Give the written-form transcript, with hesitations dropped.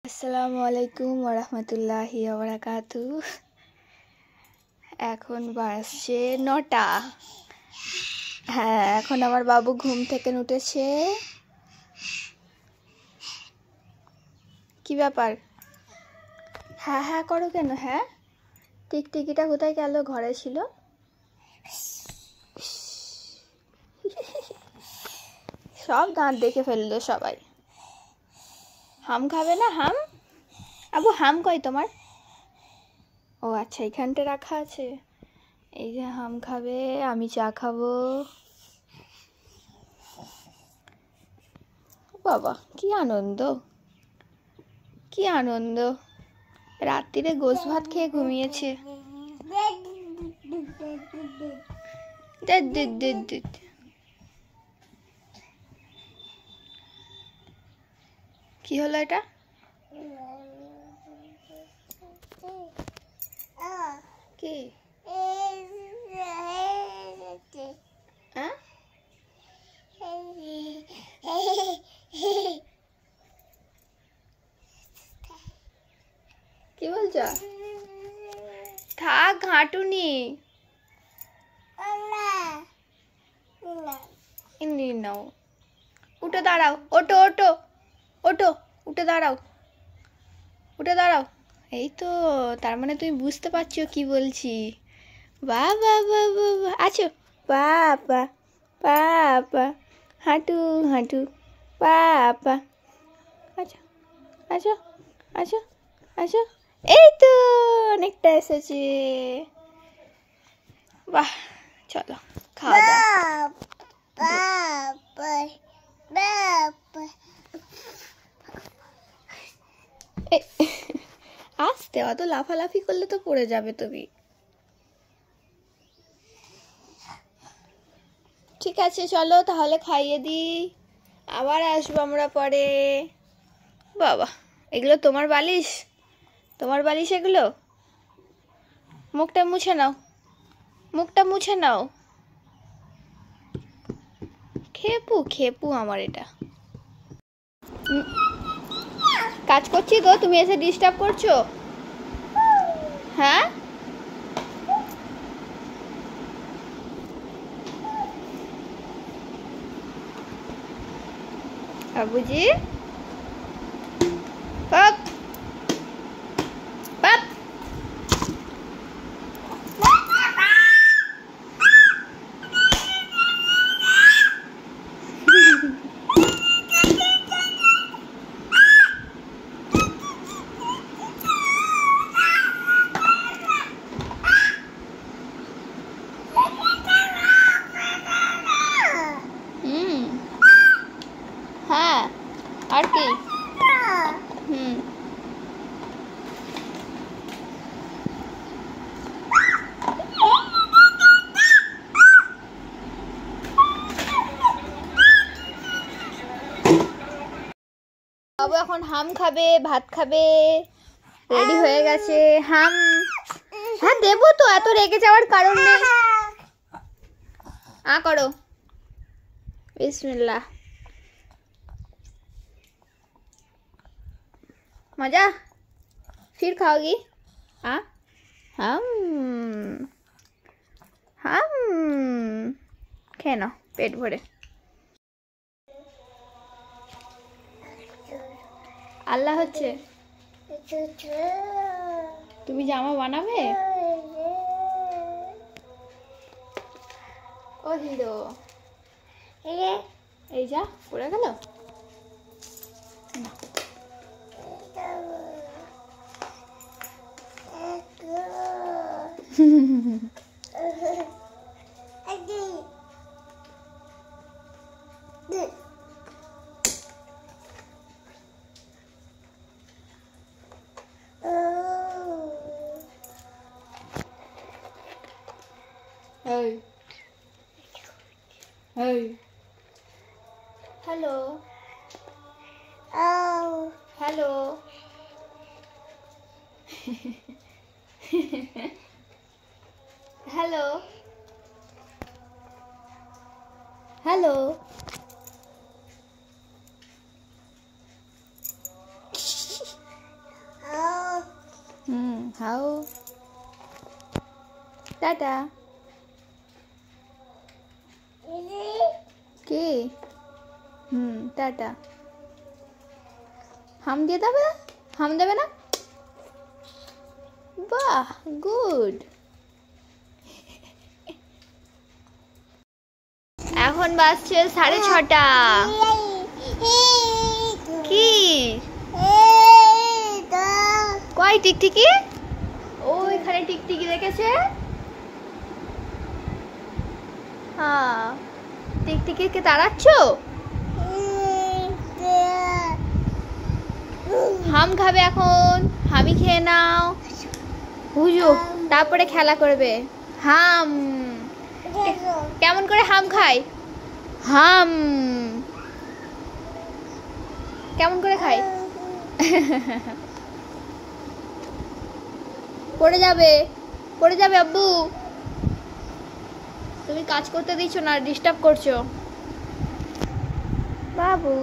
আসসালামু আলাইকুম ওরহমতুল্লাহি ওবারাকাতু। এখন বাজছে 9টা। হ্যাঁ, এখন আমার বাবু ঘুম থেকে উঠেছে। কি ব্যাপার? হ্যাঁ হ্যাঁ করো কেন? হ্যাঁ, টিকটিকিটা কোথায় গেল? ঘরে ছিল। সব দাঁত দেখে ফেললো সবাই। হাম খাবে না? হাম আবু, হাম কই তোমার? ও আচ্ছা, এখানটা রাখা আছে। এই যে হাম খাবে, আমি চা খাবো। বাবা, কি আনন্দ, কি আনন্দ! রাত্রিরে গোশ ভাত খেয়ে ঘুমিয়েছে। কি হলো এটা? কি কি বলছ? থাক, ঘাটুনি। নাও, উঠে দাঁড়াও। ওটো ওটো ওটো, উঠে দাঁড়াও, উঠে দাঁড়াও। এই তো, তার মানে তুমি বুঝতে পারছো কি বলছি। বাবা বাবা আছো, পাপা পাপা, হাঁটু হাঁটু, পাপা। আচ্ছা আচ্ছা আচ্ছা আচ্ছা, এই তো অনেকটা এসেছে। বাহ, চলো খাওয়া দাওয়া। আস্তে, অত লাফালাফি করলে তো পড়ে যাবে তুমি। ঠিক আছে, চলো তাহলে খাইয়ে দিই, আবার আসবো আমরা পরে। বাবা, এগুলো তোমার বালিশ? তোমার বালিশ এগুলো? মুখটা মুছে নাও, মুখটা মুছে নাও। খেপু খেপু আমার এটা। কাজ করছি তো, তুমি এসে ডিস্টার্ব করছো। হ্যাঁ, বাবুজি পাপ পাপ। হ্যাঁ, আর কি? বাবু এখন হাম খাবে, ভাত খাবে, রেডি হয়ে গেছে। হাম, হ্যাঁ দেবো তো, এত রেগে যাওয়ার কারণ নেই। করো, বিসমিল্লাহ। मजा, फिर खाओगी? हाँ, हम খেয়ে নাও পেট ভরে। আল্লাহ হচ্ছে, তুমি জামা বানাবে? ও হিরো, এই যা পড়ে গেল। Hey. Hey. Hello. Oh. Hello. Hello. Hello. খাও। টাটা। কে? টাটা। হাম দিয়ে দেবে না? হাম দেবে না? বাহ, গুড। এখন বাজছে 6:30। কি কয় টিকটিকি? ওইখানে টিকটিকি দেখেছে। হ্যাঁ, টিকটিকিকে তাড়াচ্ছ? হাম খাবে এখন, হামি খেয়ে নাও বুঝো, তারপরে খেলা করবে। হাম কেমন করে হাম খায়? হাম কেমন করে খায়? পড়ে যাবে, পড়ে যাবে আব্বু। তুমি কাজ করতে দিচ্ছ না, ডিস্টার্ব করছো বাবু।